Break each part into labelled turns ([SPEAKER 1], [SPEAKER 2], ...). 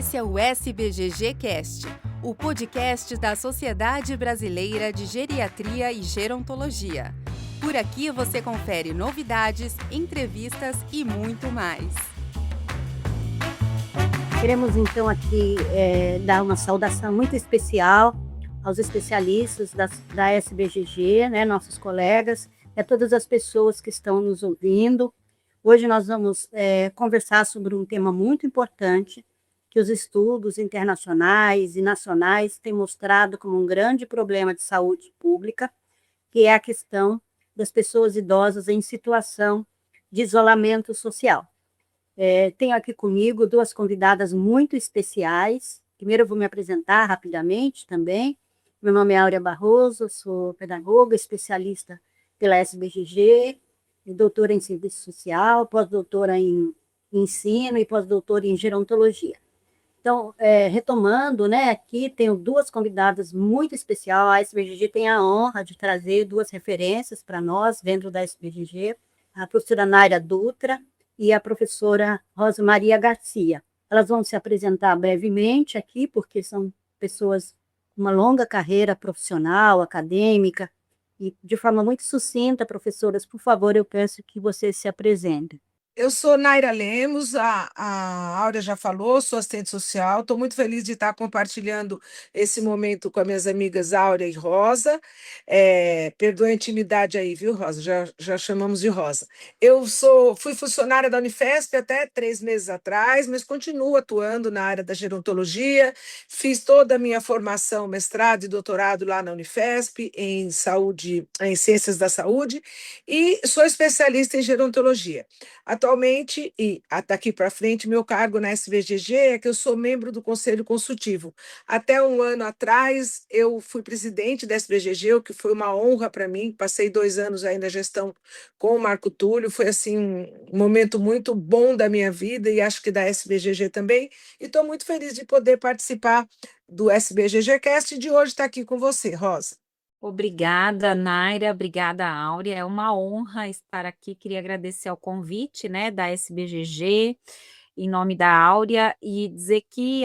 [SPEAKER 1] Esse é o SBGG Cast, o podcast da Sociedade Brasileira de Geriatria e Gerontologia. Por aqui você confere novidades, entrevistas e muito mais.
[SPEAKER 2] Queremos então aqui dar uma saudação muito especial aos especialistas da SBGG, né, nossos colegas, e a todas as pessoas que estão nos ouvindo. Hoje nós vamos conversar sobre um tema muito importante, que os estudos internacionais e nacionais têm mostrado como um grande problema de saúde pública, que é a questão das pessoas idosas em situação de isolamento social. Tenho aqui comigo duas convidadas muito especiais. Primeiro eu vou me apresentar rapidamente também. Meu nome é Áurea Barroso, sou pedagoga, especialista pela SBGG, doutora em serviço social, pós-doutora em ensino e pós-doutora em gerontologia. Então, retomando, né, aqui tenho duas convidadas muito especiais. A SBGG tem a honra de trazer duas referências para nós dentro da SBGG, a professora Naira Dutra e a professora Rosa Maria Garcia. Elas vão se apresentar brevemente aqui, porque são pessoas com uma longa carreira profissional, acadêmica, e de forma muito sucinta, professoras, por favor, eu peço que vocês se apresentem.
[SPEAKER 3] Eu sou Naira Lemos, a Áurea já falou, sou assistente social, estou muito feliz de estar compartilhando esse momento com as minhas amigas Áurea e Rosa. Perdoa a intimidade aí, viu, Rosa? Já chamamos de Rosa. Fui funcionária da Unifesp até 3 meses atrás, mas continuo atuando na área da gerontologia, fiz toda a minha formação, mestrado e doutorado lá na Unifesp, em saúde, em ciências da saúde, e sou especialista em gerontologia. Atualmente, e daqui para frente, meu cargo na SBGG é que eu sou membro do Conselho Consultivo. Até um ano atrás, eu fui presidente da SBGG, o que foi uma honra para mim. Passei 2 anos aí na gestão com o Marco Túlio. Foi assim, um momento muito bom da minha vida e acho que da SBGG também. E estou muito feliz de poder participar do SBGG Cast e de hoje estar aqui com você, Rosa.
[SPEAKER 4] Obrigada, Naira, obrigada, Áurea. É uma honra estar aqui. Queria agradecer ao convite, né, da SBGG, em nome da Áurea, e dizer que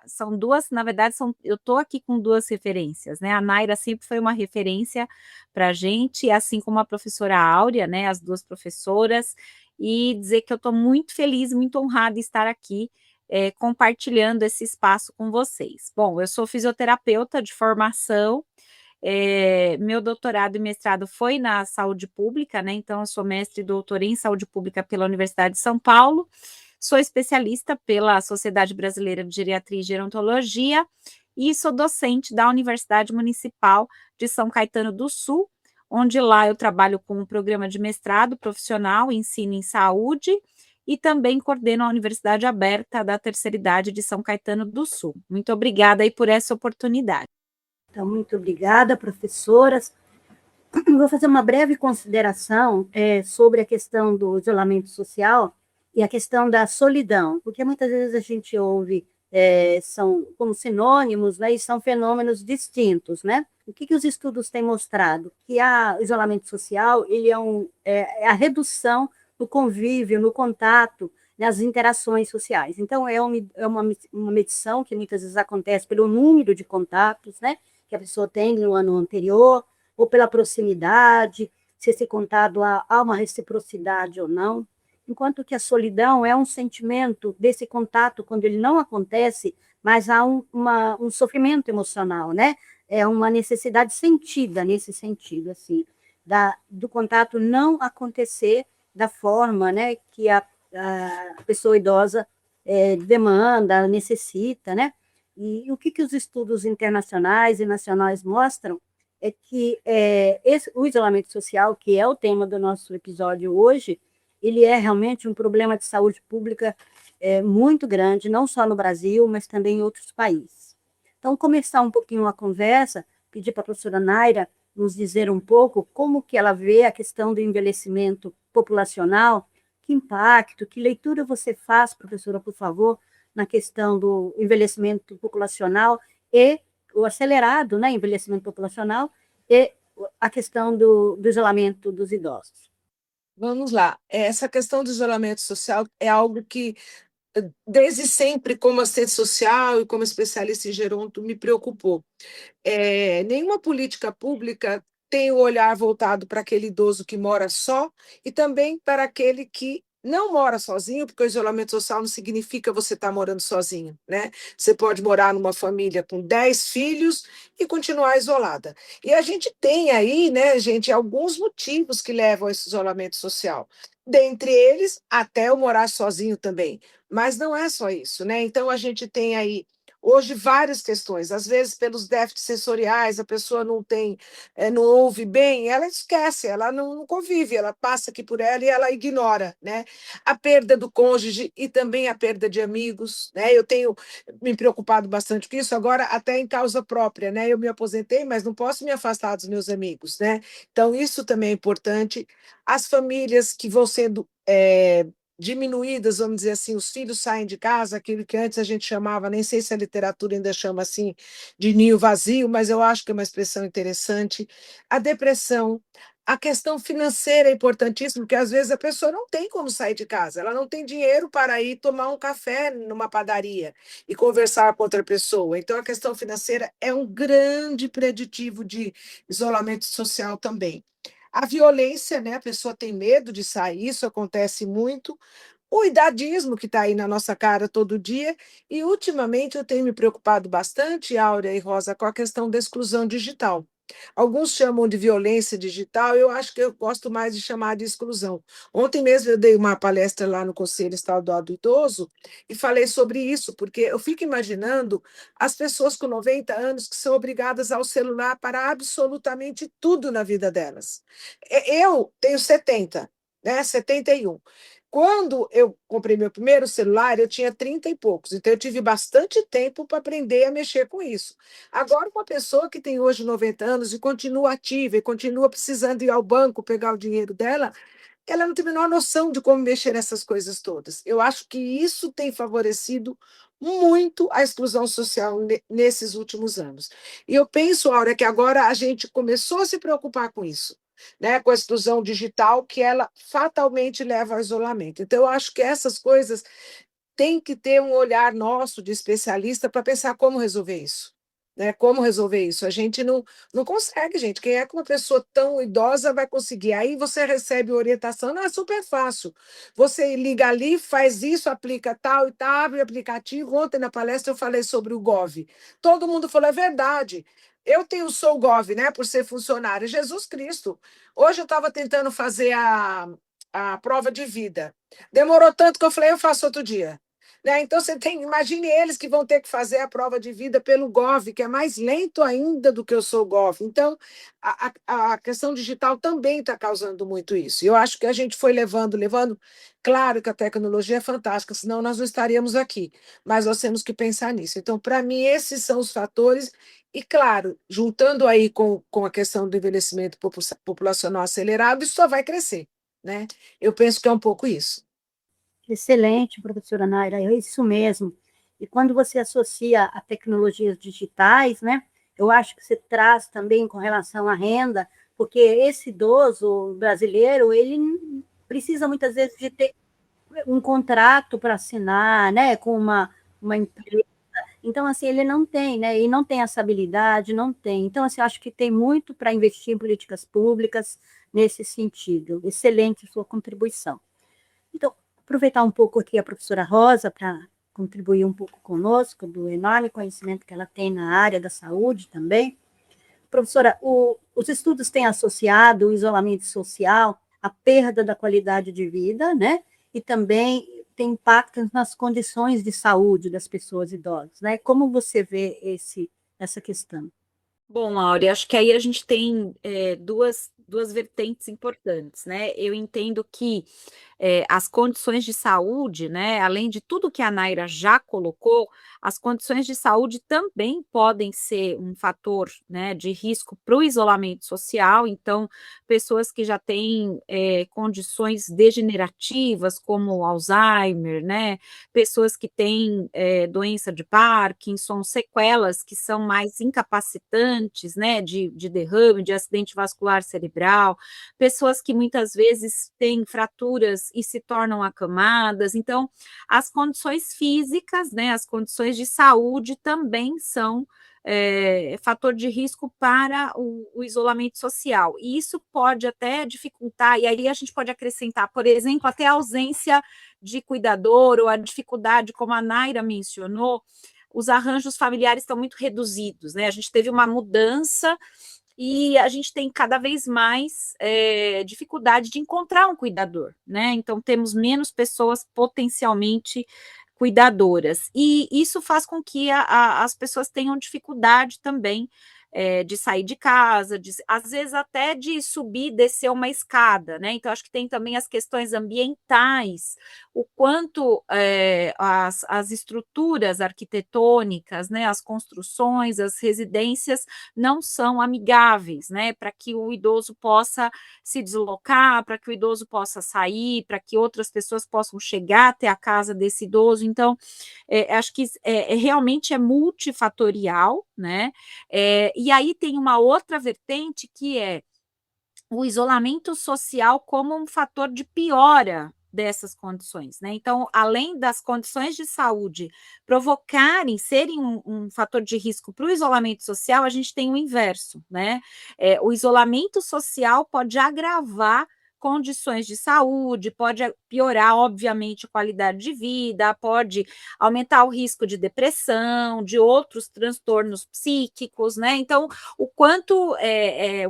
[SPEAKER 4] são duas, na verdade, eu estou aqui com duas referências, né? A Naira sempre foi uma referência para a gente, assim como a professora Áurea, né, as duas professoras, e dizer que eu estou muito feliz, muito honrada de estar aqui compartilhando esse espaço com vocês. Bom, eu sou fisioterapeuta de formação. Meu doutorado e mestrado foi na saúde pública, né? Então, eu sou mestre e doutora em saúde pública pela Universidade de São Paulo, sou especialista pela Sociedade Brasileira de Geriatria e Gerontologia e sou docente da Universidade Municipal de São Caetano do Sul, onde lá eu trabalho com um programa de mestrado profissional, ensino em saúde, e também coordeno a Universidade Aberta da Terceira Idade de São Caetano do Sul. Muito obrigada aí por essa oportunidade.
[SPEAKER 2] Então, muito obrigada, professoras. Vou fazer uma breve consideração sobre a questão do isolamento social e a questão da solidão, porque muitas vezes a gente ouve, são como sinônimos, né, e são fenômenos distintos, né? O que os estudos têm mostrado? Que o isolamento social ele é a redução no convívio, no contato, nas interações sociais. Então, é uma medição que muitas vezes acontece pelo número de contatos, né, que a pessoa tem no ano anterior, ou pela proximidade, se esse contato há uma reciprocidade ou não, enquanto que a solidão é um sentimento desse contato quando ele não acontece, mas há um sofrimento emocional, né? É uma necessidade sentida nesse sentido, assim, do contato não acontecer da forma, né, que a pessoa idosa demanda, necessita, né? E o que os estudos internacionais e nacionais mostram é que o isolamento social, que é o tema do nosso episódio hoje, ele é realmente um problema de saúde pública muito grande, não só no Brasil, mas também em outros países. Então, começar um pouquinho a conversa, pedir para a professora Naira nos dizer um pouco como que ela vê a questão do envelhecimento populacional, que impacto, que leitura você faz, professora, por favor, na questão do envelhecimento populacional e o acelerado, né, envelhecimento populacional e a questão do isolamento dos idosos.
[SPEAKER 3] Vamos lá. Essa questão do isolamento social é algo que desde sempre, como assistente social e como especialista em geronto, me preocupou. Nenhuma política pública tem o olhar voltado para aquele idoso que mora só e também para aquele que não mora sozinho, porque o isolamento social não significa você estar morando sozinho, né? Você pode morar numa família com 10 filhos e continuar isolada. E a gente tem aí, né, gente, alguns motivos que levam a esse isolamento social. Dentre eles, até o morar sozinho também. Mas não é só isso, né? Então, a gente tem aí hoje várias questões, às vezes pelos déficits sensoriais, a pessoa não tem, não ouve bem, ela esquece, ela não convive, ela passa aqui por ela e ela ignora, né? A perda do cônjuge e também a perda de amigos, né? Eu tenho me preocupado bastante com isso, agora até em causa própria, né? Eu me aposentei, mas não posso me afastar dos meus amigos, né? Então, isso também é importante. As famílias que vão sendo diminuídas, vamos dizer assim, os filhos saem de casa, aquilo que antes a gente chamava, nem sei se a literatura ainda chama assim, de ninho vazio, mas eu acho que é uma expressão interessante. A depressão, a questão financeira é importantíssima, porque às vezes a pessoa não tem como sair de casa, ela não tem dinheiro para ir tomar um café numa padaria e conversar com outra pessoa. Então, a questão financeira é um grande preditivo de isolamento social também. A violência, né? A pessoa tem medo de sair, isso acontece muito. O idadismo que está aí na nossa cara todo dia. E, ultimamente, eu tenho me preocupado bastante, Áurea e Rosa, com a questão da exclusão digital. Alguns chamam de violência digital, eu acho que eu gosto mais de chamar de exclusão. Ontem mesmo eu dei uma palestra lá no Conselho Estadual do Idoso e falei sobre isso, porque eu fico imaginando as pessoas com 90 anos que são obrigadas ao celular para absolutamente tudo na vida delas. Eu tenho 70, né? 71. Quando eu comprei meu primeiro celular, eu tinha 30 e poucos, então eu tive bastante tempo para aprender a mexer com isso. Agora, uma pessoa que tem hoje 90 anos e continua ativa e continua precisando ir ao banco pegar o dinheiro dela, ela não tem a menor noção de como mexer nessas coisas todas. Eu acho que isso tem favorecido muito a exclusão social nesses últimos anos. E eu penso, Aura, que agora a gente começou a se preocupar com isso, né, com a exclusão digital, que ela fatalmente leva ao isolamento. Então, eu acho que essas coisas têm que ter um olhar nosso de especialista para pensar como resolver isso. Né? Como resolver isso? A gente não consegue, gente. Quem é que uma pessoa tão idosa vai conseguir? Aí você recebe orientação, não é super fácil. Você liga ali, faz isso, aplica tal e tal, abre o aplicativo. Ontem na palestra eu falei sobre o Gov. Todo mundo falou, é verdade. Sou Gov, né, por ser funcionário. Jesus Cristo. Hoje eu estava tentando fazer a prova de vida. Demorou tanto que eu falei, eu faço outro dia. Né? Então, imagine eles que vão ter que fazer a prova de vida pelo Gov, que é mais lento ainda do que eu sou Gov. Então, a questão digital também está causando muito isso. E eu acho que a gente foi levando. Claro que a tecnologia é fantástica, senão nós não estaríamos aqui, mas nós temos que pensar nisso. Então, para mim, esses são os fatores. E, claro, juntando aí com a questão do envelhecimento populacional acelerado, isso só vai crescer. Né? Eu penso que é um pouco isso.
[SPEAKER 2] Excelente, professora Naira, é isso mesmo. E quando você associa a tecnologias digitais, né, eu acho que você traz também com relação à renda, porque esse idoso brasileiro, ele precisa muitas vezes de ter um contrato para assinar, né, com uma empresa. Então, assim, ele não tem, né, e não tem essa habilidade, não tem. Então, assim, acho que tem muito para investir em políticas públicas nesse sentido. Excelente sua contribuição. Então, aproveitar um pouco aqui a professora Rosa para contribuir um pouco conosco do enorme conhecimento que ela tem na área da saúde também. Professora, os estudos têm associado o isolamento social à perda da qualidade de vida, né? E também tem impacto nas condições de saúde das pessoas idosas, né? Como você vê essa questão?
[SPEAKER 4] Bom, Áurea, acho que aí a gente tem duas vertentes importantes, né? Eu entendo que as condições de saúde, né, além de tudo que a Naira já colocou, as condições de saúde também podem ser um fator, né, de risco para o isolamento social. Então, pessoas que já têm condições degenerativas, como Alzheimer, né, pessoas que têm doença de Parkinson, sequelas que são mais incapacitantes, né, de derrame, de acidente vascular cerebral, cerebral, pessoas que muitas vezes têm fraturas e se tornam acamadas. Então, as condições físicas, né, as condições de saúde também são fator de risco para o isolamento social. E isso pode até dificultar, e aí a gente pode acrescentar, por exemplo, até a ausência de cuidador ou a dificuldade, como a Naira mencionou, os arranjos familiares estão muito reduzidos, né? A gente teve uma mudança e a gente tem cada vez mais dificuldade de encontrar um cuidador, né? Então, temos menos pessoas potencialmente cuidadoras. E isso faz com que as pessoas tenham dificuldade também de sair de casa, às vezes até de subir e descer uma escada, né? Então, acho que tem também as questões ambientais, o quanto as estruturas arquitetônicas, né, as construções, as residências não são amigáveis, né, para que o idoso possa se deslocar, para que o idoso possa sair, para que outras pessoas possam chegar até a casa desse idoso. Então, acho que realmente é multifatorial, né? E aí tem uma outra vertente que é o isolamento social como um fator de piora dessas condições, né? Então, além das condições de saúde provocarem, serem um fator de risco para o isolamento social, a gente tem o inverso, né? O isolamento social pode agravar condições de saúde, pode piorar, obviamente, a qualidade de vida, pode aumentar o risco de depressão, de outros transtornos psíquicos, né? Então, o quanto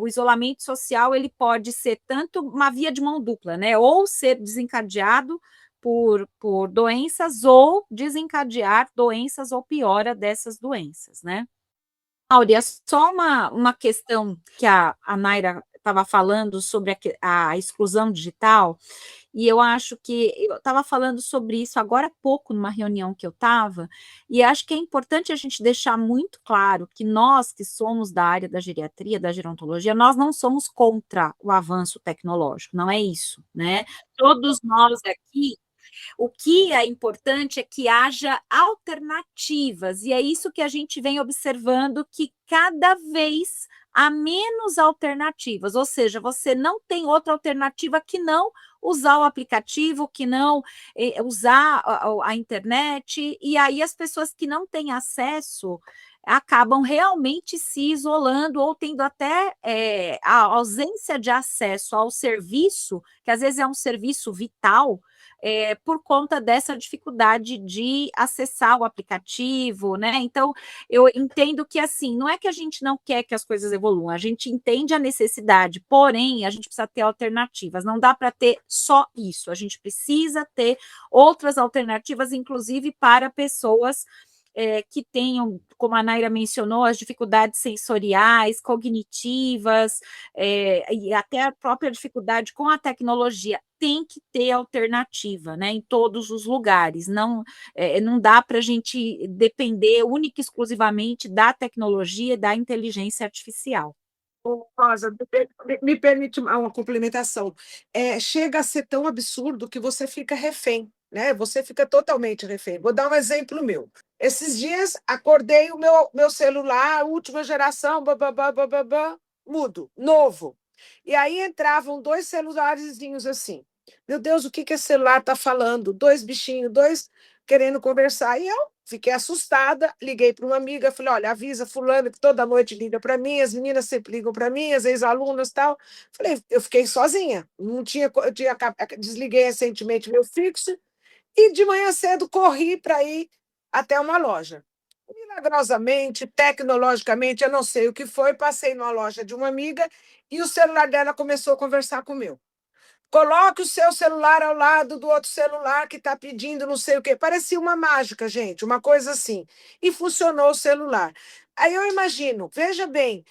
[SPEAKER 4] o isolamento social ele pode ser tanto uma via de mão dupla, né? Ou ser desencadeado por doenças, ou desencadear doenças ou piora dessas doenças, né? Áurea, só uma questão que a Naira estava falando sobre a exclusão digital, e eu acho que eu estava falando sobre isso agora há pouco, numa reunião que eu estava, e acho que é importante a gente deixar muito claro que nós, que somos da área da geriatria, da gerontologia, nós não somos contra o avanço tecnológico, não é isso, né? Todos nós aqui o que é importante é que haja alternativas, e é isso que a gente vem observando, que cada vez há menos alternativas, ou seja, você não tem outra alternativa que não usar o aplicativo, que não usar a internet, e aí as pessoas que não têm acesso acabam realmente se isolando ou tendo até a ausência de acesso ao serviço, que às vezes é um serviço vital, por conta dessa dificuldade de acessar o aplicativo, né? Então, eu entendo que, assim, não é que a gente não quer que as coisas evoluam, a gente entende a necessidade, porém, a gente precisa ter alternativas, não dá para ter só isso, a gente precisa ter outras alternativas, inclusive para pessoas que tenham, como a Naira mencionou, as dificuldades sensoriais, cognitivas, e até a própria dificuldade com a tecnologia. Tem que ter alternativa, né, em todos os lugares. Não dá para a gente depender única e exclusivamente da tecnologia e da inteligência artificial.
[SPEAKER 3] Rosa, me permite uma complementação. Chega a ser tão absurdo que você fica refém, né? Você fica totalmente refém. Vou dar um exemplo meu. Esses dias acordei o meu celular, última geração, bababá, bababá, mudo, novo. E aí entravam dois celularzinhos assim. Meu Deus, o que esse celular está falando? Dois bichinhos, dois querendo conversar. E eu fiquei assustada, liguei para uma amiga, falei, olha, avisa fulano que toda noite liga para mim, as meninas sempre ligam para mim, as ex-alunas e tal. Falei, eu fiquei sozinha, não tinha, desliguei recentemente meu fixo e de manhã cedo corri para ir até uma loja. Milagrosamente, tecnologicamente, eu não sei o que foi, passei numa loja de uma amiga e o celular dela começou a conversar com o meu. Coloque o seu celular ao lado do outro celular que está pedindo não sei o quê. Parecia uma mágica, gente, uma coisa assim. E funcionou o celular. Aí eu imagino, veja bem,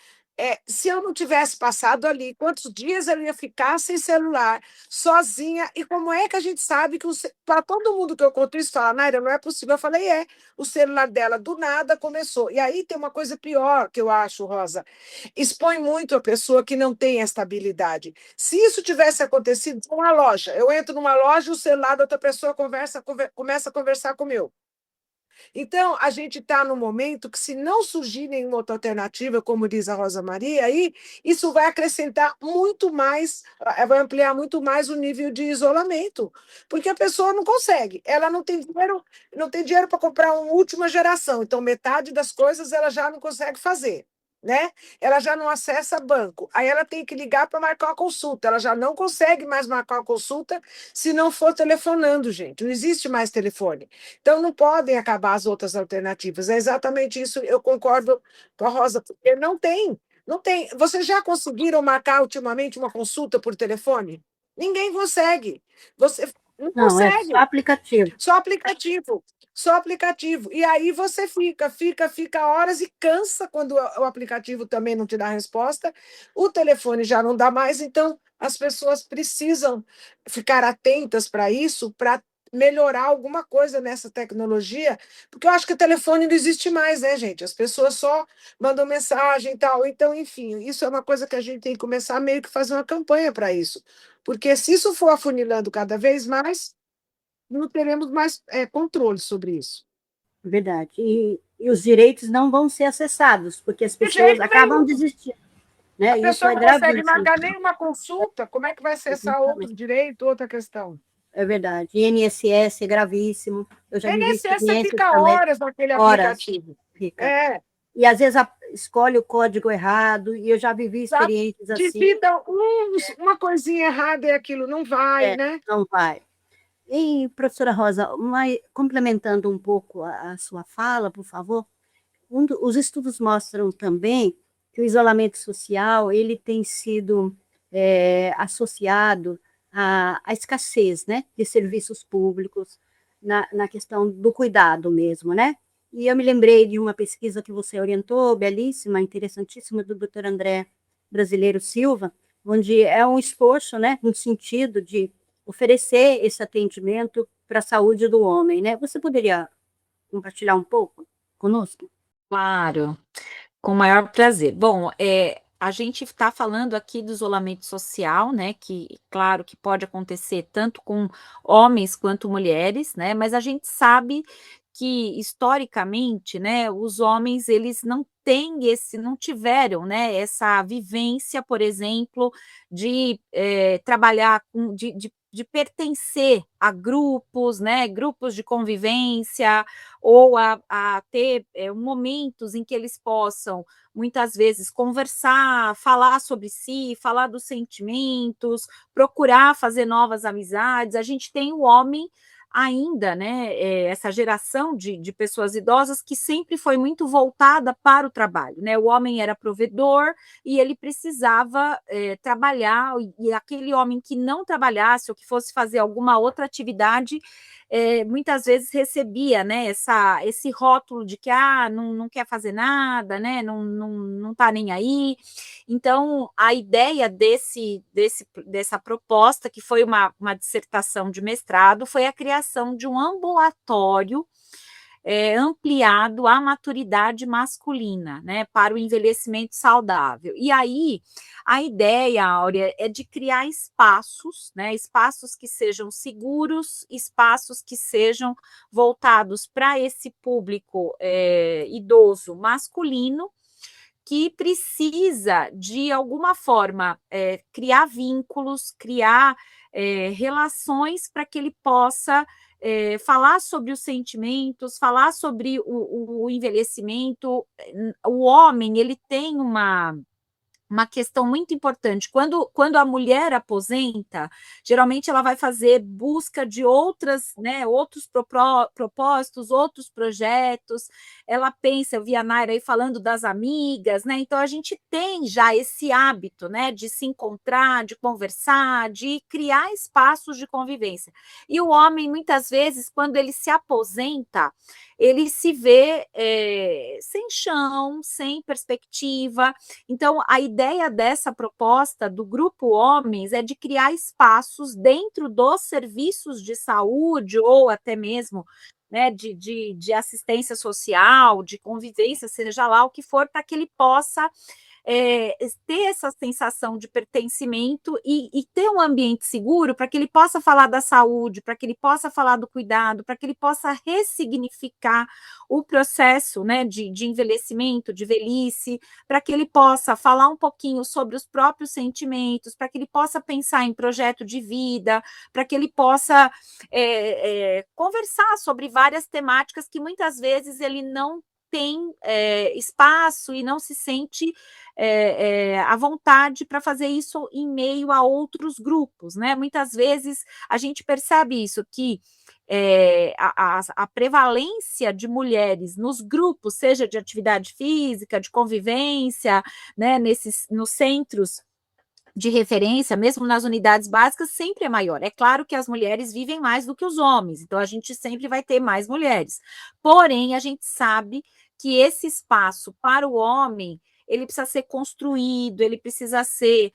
[SPEAKER 3] se eu não tivesse passado ali, quantos dias eu ia ficar sem celular, sozinha, e como é que a gente sabe que para todo mundo que eu conto isso, fala, Naira, não é possível. Eu falei, o celular dela do nada começou. E aí tem uma coisa pior que eu acho, Rosa, expõe muito a pessoa que não tem estabilidade. Se isso tivesse acontecido numa loja, eu entro numa loja e o celular da outra pessoa começa a conversar com o meu. Então, a gente está no momento que, se não surgir nenhuma outra alternativa, como diz a Rosa Maria, aí, isso vai acrescentar muito mais, vai ampliar muito mais o nível de isolamento, porque a pessoa não consegue, ela não tem dinheiro para comprar uma última geração, então metade das coisas ela já não consegue fazer. Né? Ela já não acessa banco, aí ela tem que ligar para marcar uma consulta, ela já não consegue mais marcar uma consulta se não for telefonando, gente, não existe mais telefone. Então, não podem acabar as outras alternativas. É exatamente isso, eu concordo com a Rosa, porque não tem, não tem. Vocês já conseguiram marcar ultimamente uma consulta por telefone? Ninguém consegue. Você não
[SPEAKER 2] Não, é só
[SPEAKER 3] consegue.
[SPEAKER 2] aplicativo.
[SPEAKER 3] Só aplicativo, só aplicativo. E aí você fica horas e cansa quando o aplicativo também não te dá resposta, o telefone já não dá mais, então as pessoas precisam ficar atentas para isso, para melhorar alguma coisa nessa tecnologia, porque eu acho que o telefone não existe mais, né, gente? As pessoas só mandam mensagem e tal. Então, enfim, isso é uma coisa que a gente tem que começar meio que fazer uma campanha para isso. Porque se isso for afunilando cada vez mais, não teremos mais controle sobre isso.
[SPEAKER 2] Verdade. E os direitos não vão ser acessados, porque as
[SPEAKER 3] De
[SPEAKER 2] pessoas
[SPEAKER 3] jeito
[SPEAKER 2] acabam
[SPEAKER 3] nenhum.
[SPEAKER 2] desistindo,
[SPEAKER 3] A
[SPEAKER 2] né? Isso
[SPEAKER 3] pessoa
[SPEAKER 2] é
[SPEAKER 3] não consegue
[SPEAKER 2] gravíssimo.
[SPEAKER 3] marcar nenhuma consulta, como é que vai acessar
[SPEAKER 2] Exatamente.
[SPEAKER 3] outro direito, outra questão?
[SPEAKER 2] É verdade. INSS é gravíssimo. Eu já vivi
[SPEAKER 3] INSS você
[SPEAKER 2] experiências
[SPEAKER 3] fica
[SPEAKER 2] também,
[SPEAKER 3] horas naquele
[SPEAKER 2] horas
[SPEAKER 3] aplicativo.
[SPEAKER 2] fica.
[SPEAKER 3] É,
[SPEAKER 2] E às vezes escolhe o código errado, e eu já vivi
[SPEAKER 3] sabe?
[SPEAKER 2] experiências assim,
[SPEAKER 3] Digita uma coisinha errada e aquilo não vai, né?
[SPEAKER 2] não vai. E, professora Rosa, complementando um pouco a sua fala, por favor, os estudos mostram também que o isolamento social ele tem sido associado à escassez, né, de serviços públicos na questão do cuidado mesmo, né? E eu me lembrei de uma pesquisa que você orientou, belíssima, interessantíssima, do Dr. André Brasileiro Silva, onde é um esforço, né, no sentido de oferecer esse atendimento para a saúde do homem, né? Você poderia compartilhar um pouco conosco?
[SPEAKER 4] Claro, com o maior prazer. Bom, a gente está falando aqui do isolamento social, né, que claro que pode acontecer tanto com homens quanto mulheres, né, mas a gente sabe que historicamente, né, os homens eles não tiveram, né, essa vivência, por exemplo, de trabalhar de pertencer a grupos, né, grupos de convivência, ou a ter momentos em que eles possam, muitas vezes, conversar, falar sobre si, falar dos sentimentos, procurar fazer novas amizades. A gente tem o homem ainda, né, essa geração de pessoas idosas que sempre foi muito voltada para o trabalho, né? O homem era provedor e ele precisava trabalhar, e aquele homem que não trabalhasse ou que fosse fazer alguma outra atividade, muitas vezes recebia, né, esse rótulo de que não quer fazer nada, né, não está nem aí. Então, a ideia dessa proposta, que foi uma dissertação de mestrado, foi a criação de um ambulatório ampliado à maturidade masculina, né, para o envelhecimento saudável. E aí, a ideia, Áurea, é de criar espaços, né, espaços que sejam seguros, espaços que sejam voltados para esse público idoso masculino, que precisa, de alguma forma, criar vínculos, criar relações para que ele possa falar sobre os sentimentos, falar sobre o envelhecimento. O homem, ele tem uma questão muito importante. Quando a mulher aposenta, geralmente ela vai fazer busca de outros propósitos, outros projetos. Ela pensa, eu vi a Naira aí falando das amigas, né? Então a gente tem já esse hábito, né, de se encontrar, de conversar, de criar espaços de convivência. E o homem, muitas vezes, quando ele se aposenta, ele se vê sem chão, sem perspectiva. Então, a ideia dessa proposta do Grupo Homens é de criar espaços dentro dos serviços de saúde, ou até mesmo, né, de assistência social, de convivência, seja lá o que for, para que ele possa ter essa sensação de pertencimento e ter um ambiente seguro para que ele possa falar da saúde, para que ele possa falar do cuidado, para que ele possa ressignificar o processo, né, de envelhecimento, de velhice, para que ele possa falar um pouquinho sobre os próprios sentimentos, para que ele possa pensar em projeto de vida, para que ele possa conversar sobre várias temáticas que muitas vezes ele não tem espaço e não se sente à vontade para fazer isso em meio a outros grupos, né? Muitas vezes a gente percebe isso, que a prevalência de mulheres nos grupos, seja de atividade física, de convivência, né, nos centros de referência, mesmo nas unidades básicas, sempre é maior. É claro que as mulheres vivem mais do que os homens, então a gente sempre vai ter mais mulheres. Porém, a gente sabe que esse espaço para o homem, ele precisa ser construído, ele precisa ser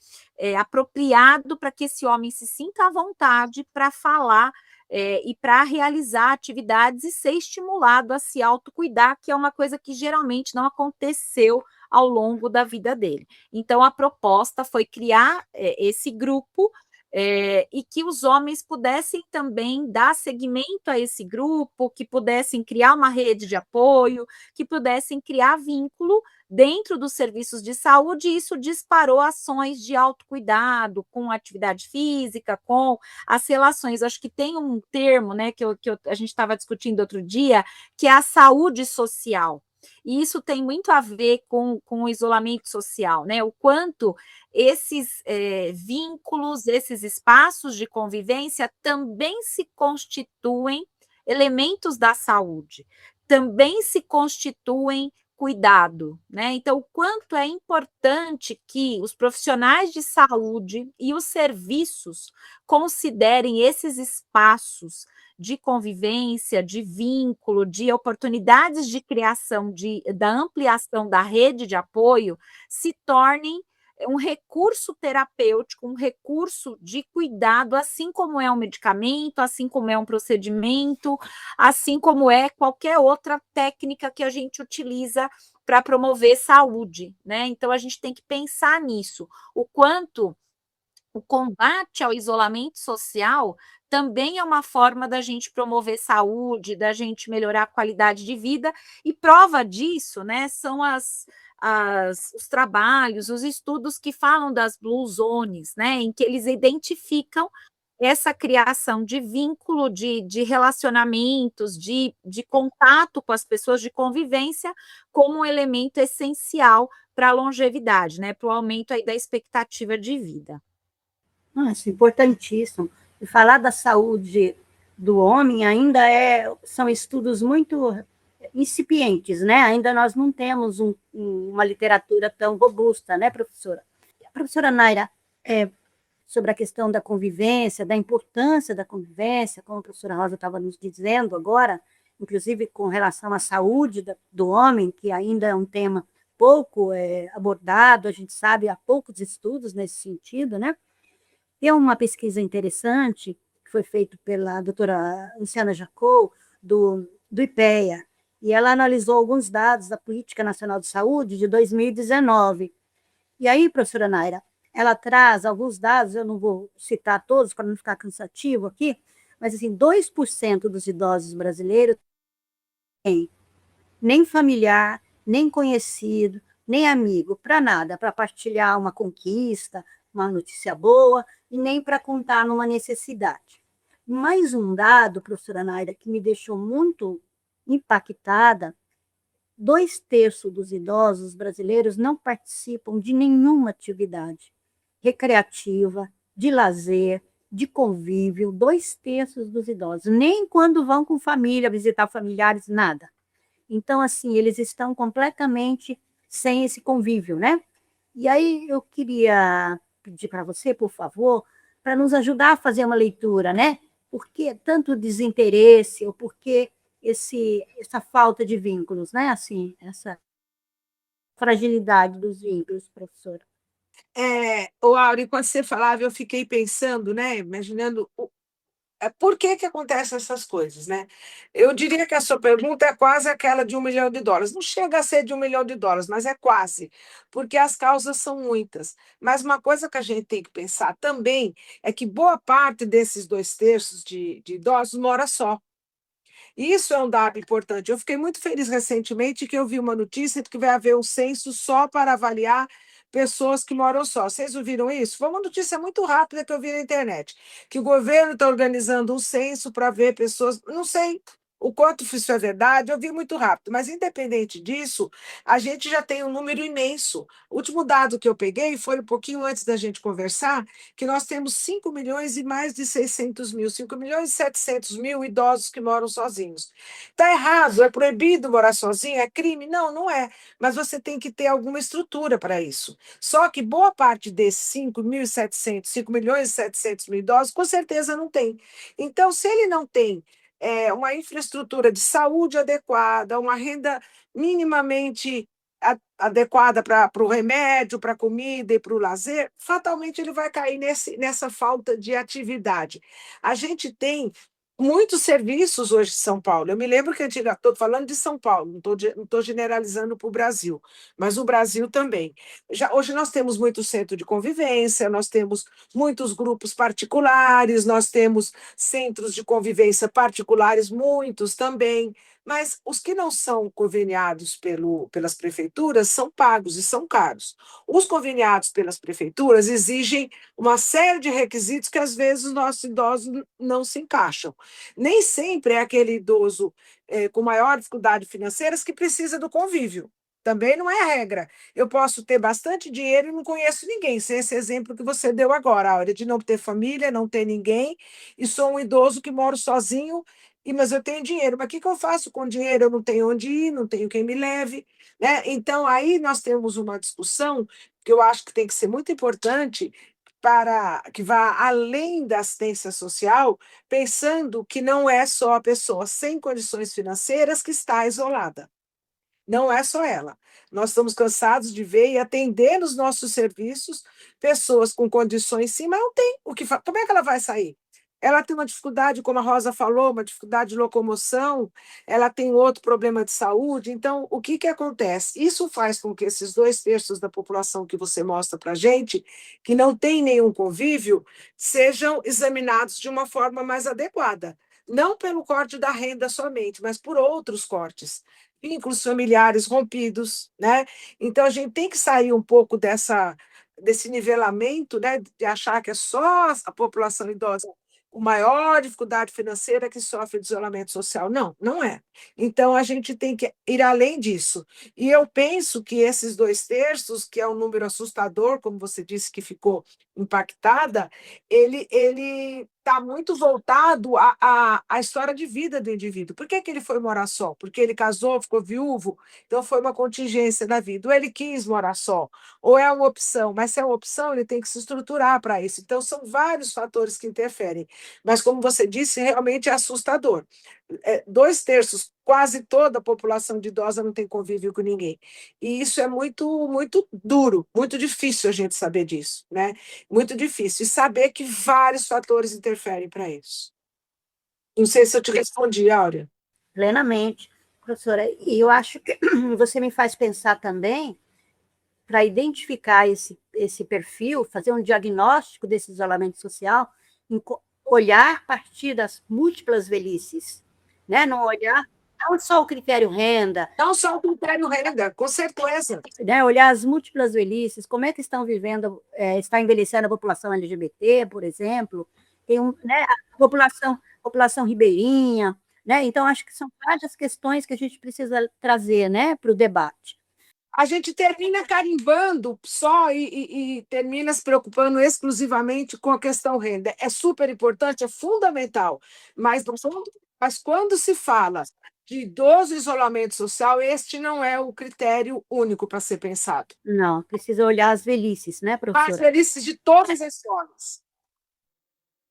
[SPEAKER 4] apropriado para que esse homem se sinta à vontade para falar e para realizar atividades e ser estimulado a se autocuidar, que é uma coisa que geralmente não aconteceu ao longo da vida dele. Então, a proposta foi criar esse grupo e que os homens pudessem também dar seguimento a esse grupo, que pudessem criar uma rede de apoio, que pudessem criar vínculo dentro dos serviços de saúde, e isso disparou ações de autocuidado, com atividade física, com as relações. Acho que tem um termo, né, a gente estava discutindo outro dia, que é a saúde social. E isso tem muito a ver com o isolamento social, né? O quanto esses vínculos, esses espaços de convivência também se constituem elementos da saúde, também se constituem cuidado, né? Então, o quanto é importante que os profissionais de saúde e os serviços considerem esses espaços de convivência, de vínculo, de oportunidades de criação, da ampliação da rede de apoio, se tornem um recurso terapêutico, um recurso de cuidado, assim como é um medicamento, assim como é um procedimento, assim como é qualquer outra técnica que a gente utiliza para promover saúde, né? Então, a gente tem que pensar nisso, o quanto o combate ao isolamento social também é uma forma da gente promover saúde, da gente melhorar a qualidade de vida, e prova disso, né, são os trabalhos, os estudos que falam das Blue Zones, né, em que eles identificam essa criação de vínculo, de relacionamentos, de contato com as pessoas, de convivência, como um elemento essencial para a longevidade, né, para o aumento aí da expectativa de vida.
[SPEAKER 2] Nossa, importantíssimo. E falar da saúde do homem ainda são estudos muito incipientes, né? Ainda nós não temos uma literatura tão robusta, né, professora? A professora Naira, sobre a questão da convivência, da importância da convivência, como a professora Rosa estava nos dizendo agora, inclusive com relação à saúde do homem, que ainda é um tema pouco abordado, a gente sabe, há poucos estudos nesse sentido, né? Tem uma pesquisa interessante que foi feita pela doutora Luciana Jacou, do IPEA, e ela analisou alguns dados da Política Nacional de Saúde de 2019. E aí, professora Naira, ela traz alguns dados, eu não vou citar todos para não ficar cansativo aqui, mas assim, 2% dos idosos brasileiros têm nem familiar, nem conhecido, nem amigo, para nada, para partilhar uma conquista, uma notícia boa, e nem para contar numa necessidade. Mais um dado, professora Naira, que me deixou muito impactada: 2/3 dos idosos brasileiros não participam de nenhuma atividade recreativa, de lazer, de convívio. 2/3 dos idosos, nem quando vão com família, visitar familiares, nada. Então, assim, eles estão completamente sem esse convívio, né? E aí eu queria pedir para você, por favor, para nos ajudar a fazer uma leitura, né? Por que tanto desinteresse, ou por que essa falta de vínculos, né? Assim, essa fragilidade dos vínculos, professora.
[SPEAKER 3] Auri, quando você falava, eu fiquei pensando, né? Imaginando Por que que acontecem essas coisas, né? Eu diria que a sua pergunta é quase aquela de US$ 1 milhão. Não chega a ser de US$ 1 milhão, mas é quase, porque as causas são muitas. Mas uma coisa que a gente tem que pensar também é que boa parte desses 2/3 de idosos mora só. Isso é um dado importante. Eu fiquei muito feliz recentemente que eu vi uma notícia de que vai haver um censo só para avaliar pessoas que moram só. Vocês ouviram isso? Foi uma notícia muito rápida que eu vi na internet, que o governo está organizando um censo para ver pessoas. Não sei o quanto isso é verdade, eu vi muito rápido, mas independente disso, a gente já tem um número imenso. O último dado que eu peguei foi um pouquinho antes da gente conversar, que nós temos 5 milhões e mais de 600 mil, 5 milhões e 700 mil idosos que moram sozinhos. Está errado, é proibido morar sozinho, é crime? Não, não é. Mas você tem que ter alguma estrutura para isso. Só que boa parte desses 5.700, 5 milhões e 700 mil idosos, com certeza não tem. Então, se ele não tem uma infraestrutura de saúde adequada, uma renda minimamente adequada para o remédio, para a comida e para o lazer, fatalmente ele vai cair nessa falta de atividade. A gente tem muitos serviços hoje em São Paulo. Eu me lembro que estou falando de São Paulo, não estou generalizando para o Brasil, mas o Brasil também. Hoje nós temos muito centro de convivência, nós temos muitos grupos particulares, nós temos centros de convivência particulares, muitos também, mas os que não são conveniados pelas prefeituras são pagos e são caros. Os conveniados pelas prefeituras exigem uma série de requisitos que, às vezes, os nossos idosos não se encaixam. Nem sempre é aquele idoso com maior dificuldade financeira que precisa do convívio. Também não é a regra. Eu posso ter bastante dinheiro e não conheço ninguém. Sem esse exemplo que você deu agora, a hora de não ter família, não ter ninguém, e sou um idoso que moro sozinho, mas eu tenho dinheiro. Mas o que eu faço com dinheiro? Eu não tenho onde ir, não tenho quem me leve. Né? Então, aí nós temos uma discussão que eu acho que tem que ser muito importante para que vá além da assistência social, pensando que não é só a pessoa sem condições financeiras que está isolada. Não é só ela. Nós estamos cansados de ver e atender nos nossos serviços pessoas com condições sim, mas não tem o que como é que ela vai sair? Ela tem uma dificuldade, como a Rosa falou, uma dificuldade de locomoção, ela tem outro problema de saúde. Então, o que acontece? Isso faz com que esses 2/3 da população que você mostra para a gente, que não tem nenhum convívio, sejam examinados de uma forma mais adequada. Não pelo corte da renda somente, mas por outros cortes vínculos familiares rompidos, né? Então a gente tem que sair um pouco desse nivelamento, né, de achar que é só a população idosa com maior dificuldade financeira que sofre de isolamento social. Não, não é. Então a gente tem que ir além disso. E eu penso que esses 2/3, que é um número assustador, como você disse que ficou impactada, ele está muito voltado à história de vida do indivíduo. Por que ele foi morar só? Porque ele casou, ficou viúvo, então foi uma contingência da vida. Ou ele quis morar só, ou é uma opção, mas se é uma opção, ele tem que se estruturar para isso. Então, são vários fatores que interferem. Mas, como você disse, realmente é assustador. 2/3, quase toda a população de idosa não tem convívio com ninguém. E isso é muito, muito duro, muito difícil a gente saber disso, né? Muito difícil. E saber que vários fatores interferem para isso. Não sei se eu te respondi, Áurea.
[SPEAKER 2] Plenamente, professora. E eu acho que você me faz pensar também, para identificar esse perfil, fazer um diagnóstico desse isolamento social, olhar a partir das múltiplas velhices, né? Não olhar não só o critério renda.
[SPEAKER 3] Não só o critério renda, com certeza.
[SPEAKER 2] Né? Olhar as múltiplas velhices, como é que estão vivendo, está envelhecendo a população LGBT, por exemplo, tem né, a população ribeirinha, né? Então, acho que são várias questões que a gente precisa trazer, né, para o debate.
[SPEAKER 3] A gente termina carimbando só e termina se preocupando exclusivamente com a questão renda. É super importante, é fundamental, mas quando se fala de idoso isolamento social, este não é o critério único para ser pensado.
[SPEAKER 2] Não, precisa olhar as velhices, né,
[SPEAKER 3] As
[SPEAKER 2] professora?
[SPEAKER 3] velhices de todas as formas.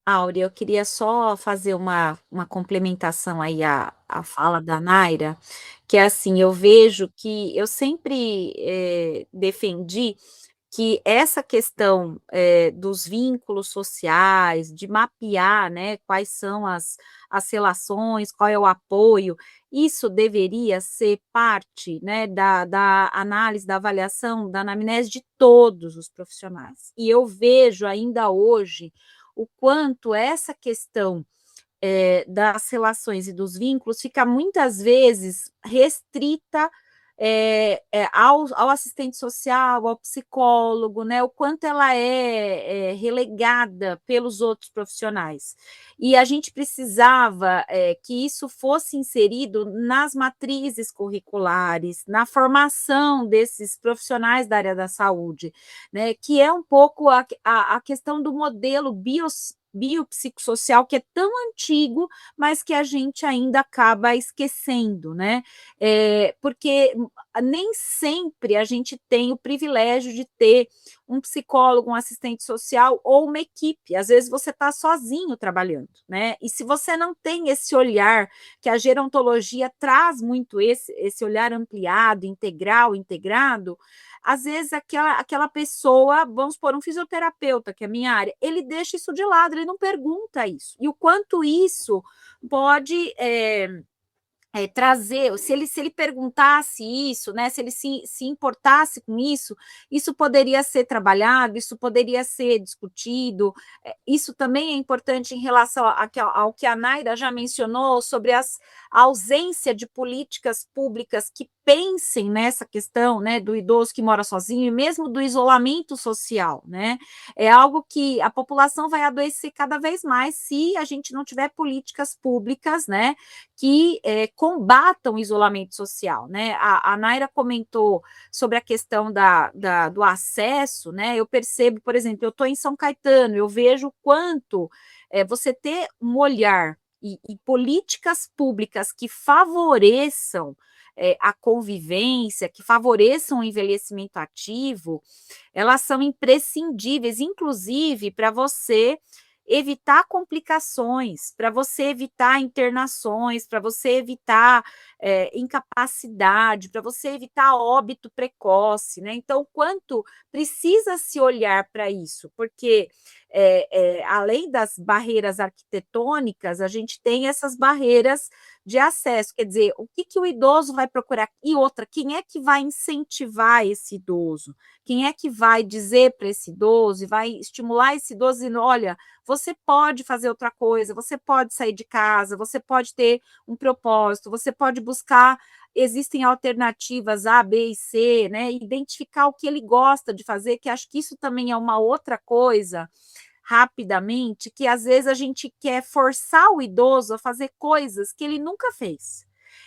[SPEAKER 4] Áurea, eu queria só fazer uma complementação aí à fala da Naira, que é assim, eu vejo que eu sempre defendi que essa questão dos vínculos sociais, de mapear, né, quais são as relações, qual é o apoio, isso deveria ser parte, né, da análise, da avaliação, da anamnese de todos os profissionais. E eu vejo ainda hoje o quanto essa questão das relações e dos vínculos fica muitas vezes restrita ao assistente social, ao psicólogo, né? O quanto ela é relegada pelos outros profissionais. E a gente precisava que isso fosse inserido nas matrizes curriculares, na formação desses profissionais da área da saúde, né? Que é um pouco a questão do modelo biopsicossocial, que é tão antigo, mas que a gente ainda acaba esquecendo, né? Porque nem sempre a gente tem o privilégio de ter um psicólogo, um assistente social ou uma equipe. Às vezes você está sozinho trabalhando, né? E se você não tem esse olhar, que a gerontologia traz muito esse olhar ampliado, integral, integrado, às vezes aquela pessoa, vamos supor, um fisioterapeuta, que é a minha área, ele deixa isso de lado, ele não pergunta isso. E o quanto isso pode trazer, se ele perguntasse isso, né, se ele se importasse com isso poderia ser trabalhado, isso poderia ser discutido. Isso também é importante em relação ao que a Naira já mencionou sobre a ausência de políticas públicas que pensem nessa questão, né, do idoso que mora sozinho e mesmo do isolamento social, né? É algo que a população vai adoecer cada vez mais se a gente não tiver políticas públicas, né, que combatam o isolamento social, né? A Naira comentou sobre a questão do acesso, né? Eu percebo, por exemplo, eu estou em São Caetano, eu vejo o quanto você ter um olhar e políticas públicas que favoreçam a convivência, que favoreçam o envelhecimento ativo, elas são imprescindíveis, inclusive para você evitar complicações, para você evitar internações, para você evitar incapacidade, para você evitar óbito precoce, né? Então, quanto precisa se olhar para isso, porque além das barreiras arquitetônicas, a gente tem essas barreiras de acesso, quer dizer, o que o idoso vai procurar? E outra, quem é que vai incentivar esse idoso? Quem é que vai dizer para esse idoso e vai estimular esse idoso dizendo, olha, você pode fazer outra coisa, você pode sair de casa, você pode ter um propósito, você pode buscar, existem alternativas A, B e C, né? Identificar o que ele gosta de fazer, que acho que isso também é uma outra coisa, rapidamente, que às vezes a gente quer forçar o idoso a fazer coisas que ele nunca fez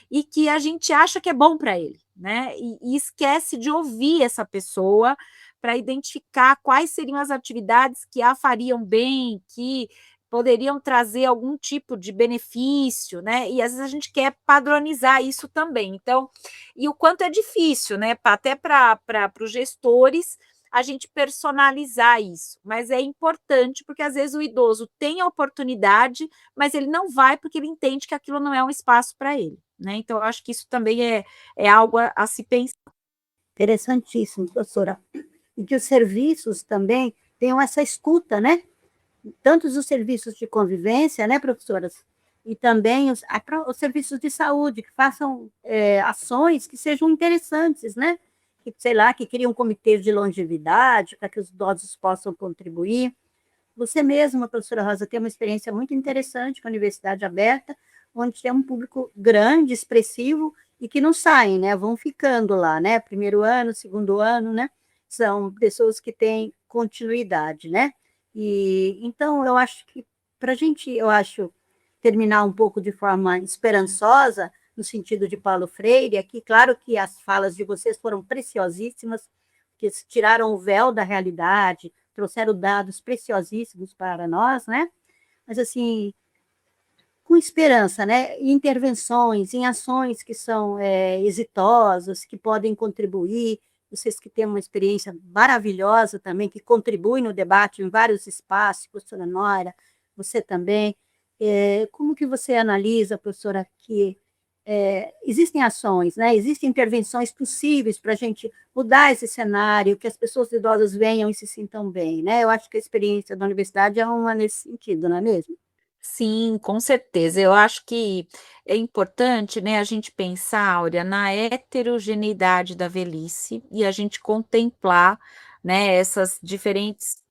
[SPEAKER 4] e que a gente acha que é bom para ele, né? E esquece de ouvir essa pessoa para identificar quais seriam as atividades que a fariam bem, que poderiam trazer algum tipo de benefício, né? E às vezes a gente quer padronizar isso também. Então, e o quanto é difícil, né? Até para os gestores a gente personalizar isso, mas é importante porque às vezes o idoso tem a oportunidade, mas ele não vai porque ele entende que aquilo não é um espaço para ele, né? Então, eu acho que isso também é algo a se pensar.
[SPEAKER 2] Interessantíssimo, professora. E que os serviços também tenham essa escuta, né? Tanto os serviços de convivência, né, professoras? E também os serviços de saúde, que façam ações que sejam interessantes, né? Que, sei lá, que criam comitês de longevidade para que os idosos possam contribuir. Você mesma, professora Rosa, tem uma experiência muito interessante com a Universidade Aberta, onde tem um público grande, expressivo, e que não saem, né? Vão ficando lá, né? Primeiro ano, segundo ano, né? São pessoas que têm continuidade, né? E então eu acho que para a gente, eu acho, terminar um pouco de forma esperançosa, no sentido de Paulo Freire, aqui, claro que as falas de vocês foram preciosíssimas, que tiraram o véu da realidade, trouxeram dados preciosíssimos para nós, né? Mas, assim, com esperança, né? Em intervenções, em ações que são exitosas, que podem contribuir, vocês que têm uma experiência maravilhosa também, que contribuem no debate em vários espaços, professora Nora, você também. Como que você analisa, professora, que existem ações, né? Existem intervenções possíveis para a gente mudar esse cenário, que as pessoas idosas venham e se sintam bem, né? Eu acho que a experiência da universidade é uma nesse sentido, não é mesmo?
[SPEAKER 4] Sim, com certeza. Eu acho que é importante, né, a gente pensar, Áurea, na heterogeneidade da velhice e a gente contemplar, né, essas diferentes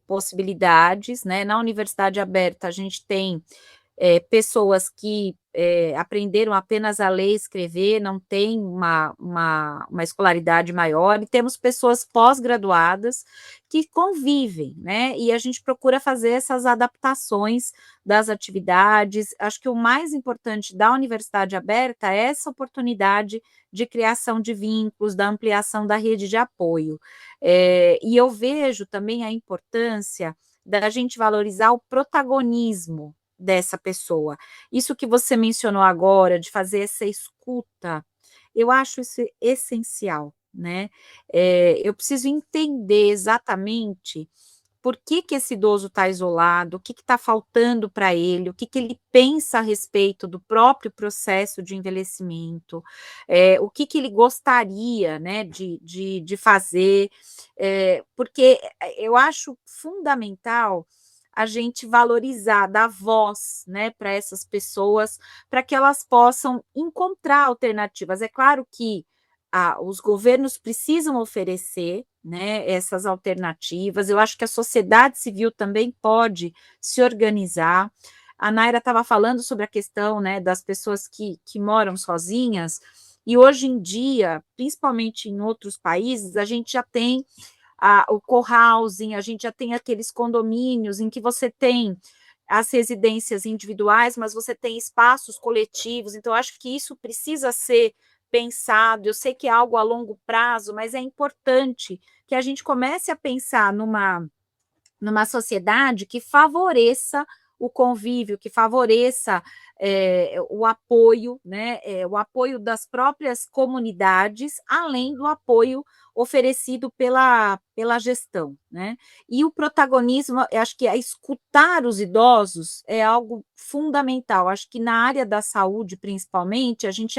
[SPEAKER 4] possibilidades, né? Na universidade aberta, a gente tem pessoas que aprenderam apenas a ler e escrever, não têm uma escolaridade maior, e temos pessoas pós-graduadas que convivem, né? E a gente procura fazer essas adaptações das atividades. Acho que o mais importante da universidade aberta é essa oportunidade de criação de vínculos, da ampliação da rede de apoio. E eu vejo também a importância da gente valorizar o protagonismo dessa pessoa. Isso que você mencionou agora, de fazer essa escuta, eu acho isso essencial, né? Eu preciso entender exatamente por que que esse idoso está isolado, o que está faltando para ele, o que que ele pensa a respeito do próprio processo de envelhecimento, o que que ele gostaria, né, de fazer, porque eu acho fundamental a gente valorizar, dar voz, né, para essas pessoas, para que elas possam encontrar alternativas. É claro que os governos precisam oferecer, né, essas alternativas. Eu acho que a sociedade civil também pode se organizar. A Naira estava falando sobre a questão, né, das pessoas que moram sozinhas, e hoje em dia, principalmente em outros países, a gente já tem o co-housing, a gente já tem aqueles condomínios em que você tem as residências individuais, mas você tem espaços coletivos, então acho que isso precisa ser pensado. Eu sei que é algo a longo prazo, mas é importante que a gente comece a pensar numa sociedade que favoreça o convívio, que favoreça o apoio, né, o apoio das próprias comunidades, além do apoio oferecido pela gestão, né? E o protagonismo, eu acho que escutar os idosos é algo fundamental. Acho que na área da saúde, principalmente, a gente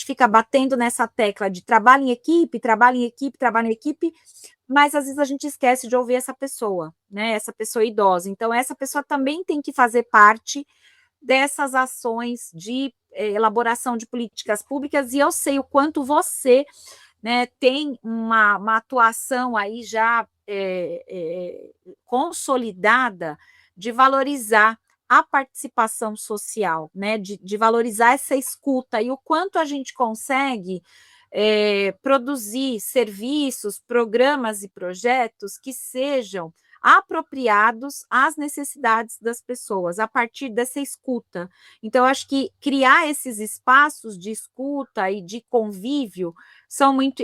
[SPEAKER 4] fica batendo nessa tecla de trabalho em equipe, trabalho em equipe, trabalho em equipe, mas às vezes a gente esquece de ouvir essa pessoa, né? Essa pessoa idosa. Então, essa pessoa também tem que fazer parte dessas ações de elaboração de políticas públicas, e eu sei o quanto você, né, tem uma atuação aí já consolidada de valorizar a participação social, né, de valorizar essa escuta, e o quanto a gente consegue produzir serviços, programas e projetos que sejam apropriados às necessidades das pessoas, a partir dessa escuta. Então, acho que criar esses espaços de escuta e de convívio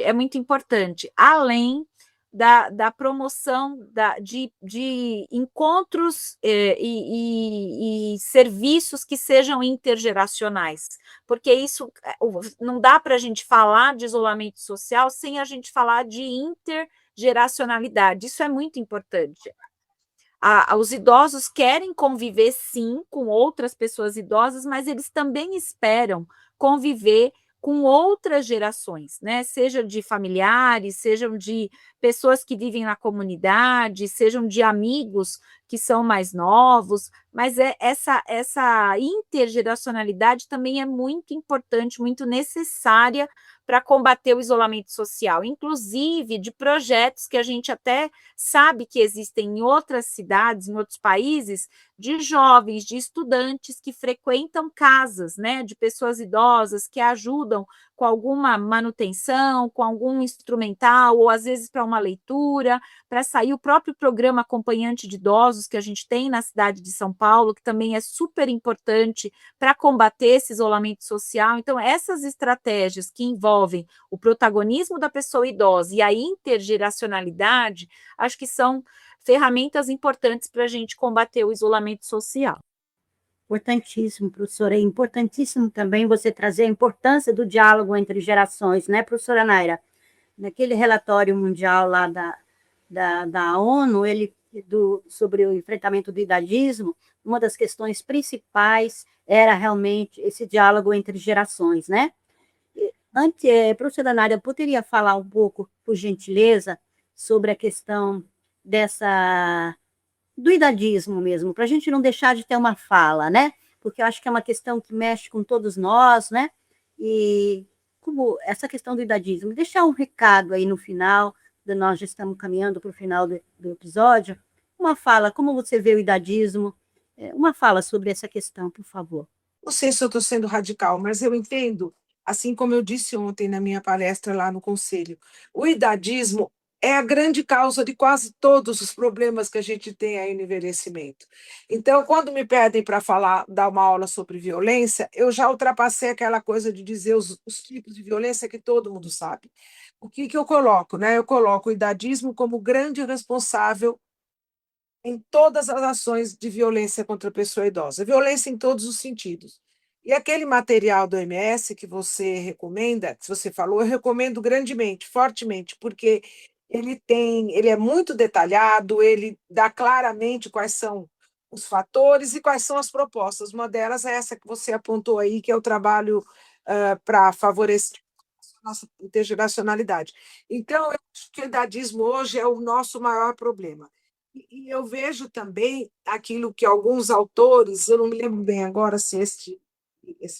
[SPEAKER 4] é muito importante, além da promoção de encontros e serviços que sejam intergeracionais, porque isso não dá para a gente falar de isolamento social sem a gente falar de intergeracionalidade. Isso é muito importante. Os idosos querem conviver, sim, com outras pessoas idosas, mas eles também esperam conviver com outras gerações, né? Seja de familiares, sejam de pessoas que vivem na comunidade, sejam de amigos que são mais novos, mas essa intergeracionalidade também é muito importante, muito necessária para combater o isolamento social, inclusive de projetos que a gente até sabe que existem em outras cidades, em outros países, de jovens, de estudantes que frequentam casas, né, de pessoas idosas, que ajudam com alguma manutenção, com algum instrumental, ou às vezes para uma leitura, para sair o próprio programa acompanhante de idosos que a gente tem na cidade de São Paulo, que também é super importante para combater esse isolamento social. Então, essas estratégias que envolvem o protagonismo da pessoa idosa e a intergeracionalidade, acho que são ferramentas importantes para a gente combater o isolamento social.
[SPEAKER 2] Importantíssimo, professora. É importantíssimo também você trazer a importância do diálogo entre gerações, né, professora Naira? Naquele relatório mundial lá da ONU, sobre o enfrentamento do idadismo, uma das questões principais era realmente esse diálogo entre gerações, né? Professora Nádia, poderia falar um pouco, por gentileza, sobre a questão dessa do idadismo mesmo, para a gente não deixar de ter uma fala, né? Porque eu acho que é uma questão que mexe com todos nós, né? E como essa questão do idadismo, deixar um recado aí no final, nós já estamos caminhando para o final do episódio, uma fala, como você vê o idadismo, uma fala sobre essa questão, por favor.
[SPEAKER 3] Não sei se eu estou sendo radical, mas eu entendo, assim como eu disse ontem na minha palestra lá no Conselho, o idadismo é a grande causa de quase todos os problemas que a gente tem aí no envelhecimento. Então, quando me pedem para falar, dar uma aula sobre violência, eu já ultrapassei aquela coisa de dizer os tipos de violência que todo mundo sabe. O que eu coloco, né? Eu coloco o idadismo como grande responsável em todas as ações de violência contra a pessoa idosa, violência em todos os sentidos. E aquele material do OMS que você recomenda, que você falou, eu recomendo grandemente, fortemente, porque ele é muito detalhado, ele dá claramente quais são os fatores e quais são as propostas. Uma delas é essa que você apontou aí, que é o trabalho para favorecer a nossa intergeracionalidade. Então, eu acho que o idadismo hoje é o nosso maior problema. E eu vejo também aquilo que alguns autores, eu não me lembro bem agora se esse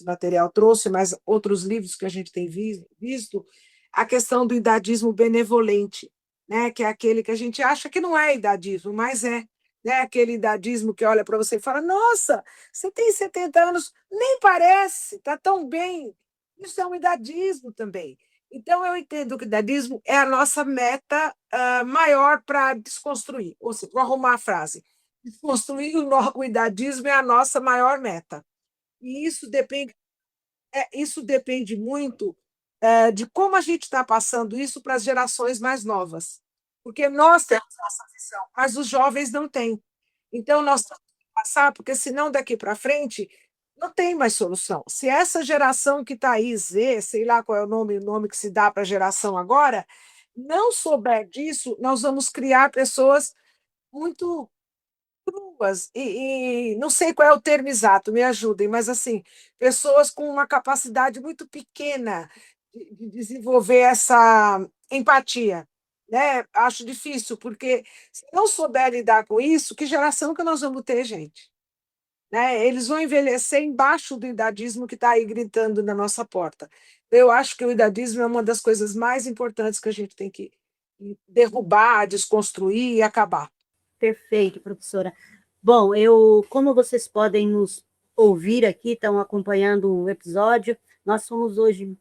[SPEAKER 3] material trouxe, mas outros livros que a gente tem visto, a questão do idadismo benevolente, né? Que é aquele que a gente acha que não é idadismo, mas é. Né? Aquele idadismo que olha para você e fala: Nossa, você tem 70 anos, nem parece, está tão bem. Isso é um idadismo também. Então, eu entendo que o idadismo é a nossa meta maior para desconstruir. Ou seja, vou arrumar a frase. Desconstruir o idadismo é a nossa maior meta. E isso depende muito de como a gente está passando isso para as gerações mais novas. Porque nós temos essa visão, mas os jovens não têm. Então, nós temos que passar, porque senão daqui para frente não tem mais solução. Se essa geração que está aí, Z, sei lá qual é o nome que se dá para a geração agora, não souber disso, nós vamos criar pessoas muito cruas e não sei qual é o termo exato, me ajudem, mas assim, pessoas com uma capacidade muito pequena de desenvolver essa empatia, né? Acho difícil, porque se não souber lidar com isso, que geração que nós vamos ter, gente? Né? Eles vão envelhecer embaixo do idadismo que está aí gritando na nossa porta. Eu acho que o idadismo é uma das coisas mais importantes que a gente tem que derrubar, desconstruir e acabar.
[SPEAKER 2] Perfeito, professora. Bom, como vocês podem nos ouvir aqui, estão acompanhando o episódio, nós somos hoje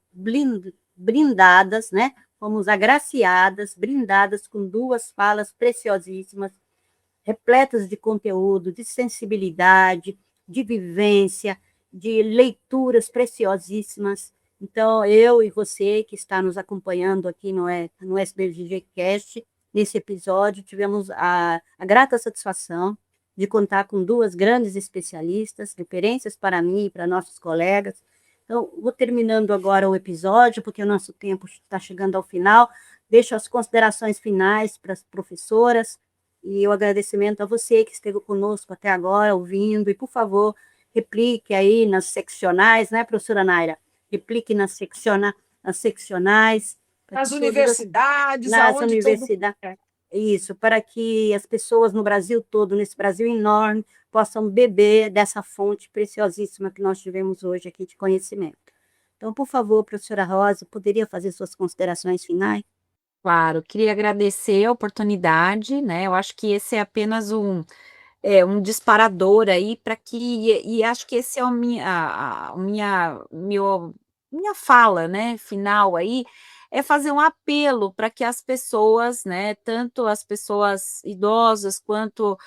[SPEAKER 2] brindadas, né? Fomos agraciadas, brindadas com duas falas preciosíssimas, repletas de conteúdo, de sensibilidade, de vivência, de leituras preciosíssimas. Então, eu e você que está nos acompanhando aqui no SBGG Cast, nesse episódio, tivemos a grata satisfação de contar com duas grandes especialistas, referências para mim e para nossos colegas. Então, vou terminando agora o episódio, porque o nosso tempo está chegando ao final. Deixo as considerações finais para as professoras e o agradecimento a você que esteve conosco até agora, ouvindo. E, por favor, replique aí nas seccionais, né, professora Naira? Replique nas seccionais.
[SPEAKER 3] Nas universidades,
[SPEAKER 2] nas
[SPEAKER 3] aonde
[SPEAKER 2] universidades. Isso, para que as pessoas no Brasil todo, nesse Brasil enorme, possam beber dessa fonte preciosíssima que nós tivemos hoje aqui de conhecimento. Então, por favor, professora Rosa, poderia fazer suas considerações finais?
[SPEAKER 4] Claro, queria agradecer a oportunidade, né? Eu acho que esse é apenas um disparador aí para que e acho que esse é minha fala, né, final aí, é fazer um apelo para que as pessoas, né, tanto as pessoas idosas quanto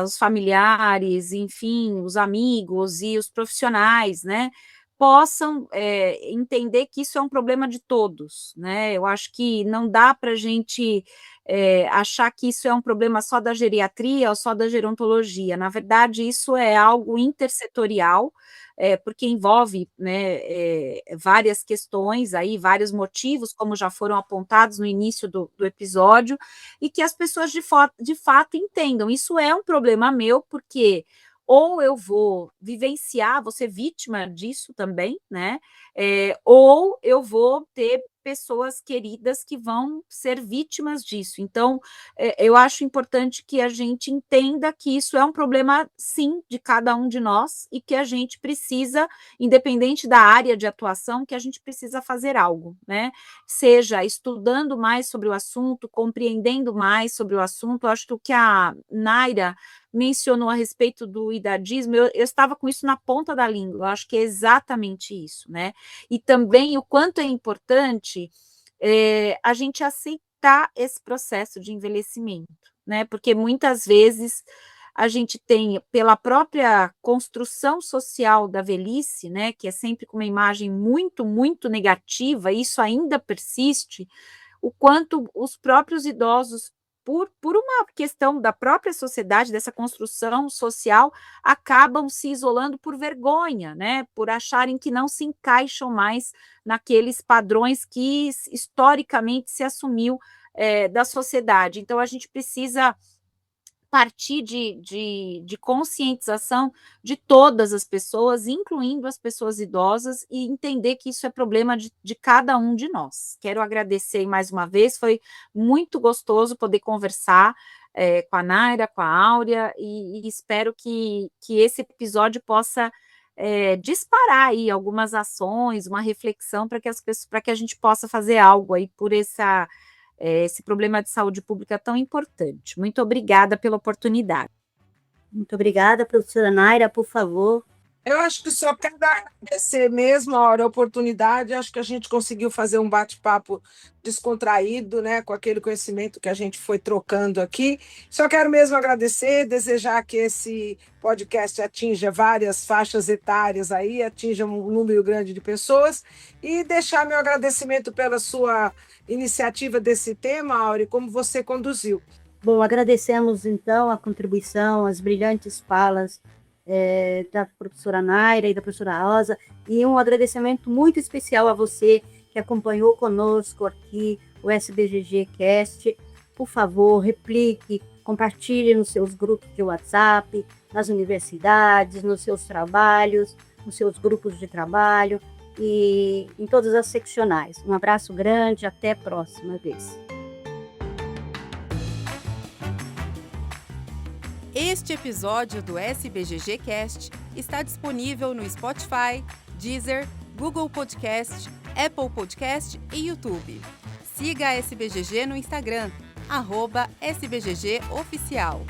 [SPEAKER 4] os familiares, enfim, os amigos e os profissionais, né, possam, entender que isso é um problema de todos, né. Eu acho que não dá para a gente achar que isso é um problema só da geriatria ou só da gerontologia. Na verdade, isso é algo intersetorial, porque envolve, né, várias questões aí, vários motivos, como já foram apontados no início do episódio, e que as pessoas de fato entendam. Isso é um problema meu, porque ou eu vou vivenciar, vou ser vítima disso também, né? Ou eu vou ter pessoas queridas que vão ser vítimas disso. Então, eu acho importante que a gente entenda que isso é um problema, sim, de cada um de nós e que a gente precisa, independente da área de atuação, que a gente precisa fazer algo, né? Seja estudando mais sobre o assunto, compreendendo mais sobre o assunto. Eu acho que o que a Naira mencionou a respeito do idadismo, eu estava com isso na ponta da língua, eu acho que é exatamente isso, né? E também o quanto é importante a gente aceitar esse processo de envelhecimento, né? Porque muitas vezes a gente tem, pela própria construção social da velhice, né, que é sempre com uma imagem muito, muito negativa, e isso ainda persiste, o quanto os próprios idosos, por uma questão da própria sociedade, dessa construção social, acabam se isolando por vergonha, né? Por acharem que não se encaixam mais naqueles padrões que historicamente se assumiu da sociedade. Então, a gente precisa partir de conscientização de todas as pessoas, incluindo as pessoas idosas, e entender que isso é problema de cada um de nós. Quero agradecer mais uma vez, foi muito gostoso poder conversar com a Naira, com a Áurea, e espero que esse episódio possa disparar aí algumas ações, uma reflexão para que a gente possa fazer algo aí por esse problema de saúde pública tão importante. Muito obrigada pela oportunidade.
[SPEAKER 2] Muito obrigada, professora Naira, por favor.
[SPEAKER 3] Eu acho que só quero agradecer mesmo a oportunidade. Acho que a gente conseguiu fazer um bate-papo descontraído, né, com aquele conhecimento que a gente foi trocando aqui. Só quero mesmo agradecer, desejar que esse podcast atinja várias faixas etárias aí, atinja um número grande de pessoas, e deixar meu agradecimento pela sua iniciativa desse tema, Áurea, como você conduziu.
[SPEAKER 2] Bom, agradecemos então a contribuição, as brilhantes falas da professora Naira e da professora Rosa, e um agradecimento muito especial a você que acompanhou conosco aqui o SBGG Cast. Por favor, replique, compartilhe nos seus grupos de WhatsApp, nas universidades, nos seus trabalhos, nos seus grupos de trabalho e em todas as seccionais. Um abraço grande, até a próxima vez.
[SPEAKER 1] Este episódio do SBGG Cast está disponível no Spotify, Deezer, Google Podcast, Apple Podcast e YouTube. Siga a SBGG no Instagram, @SBGG Oficial.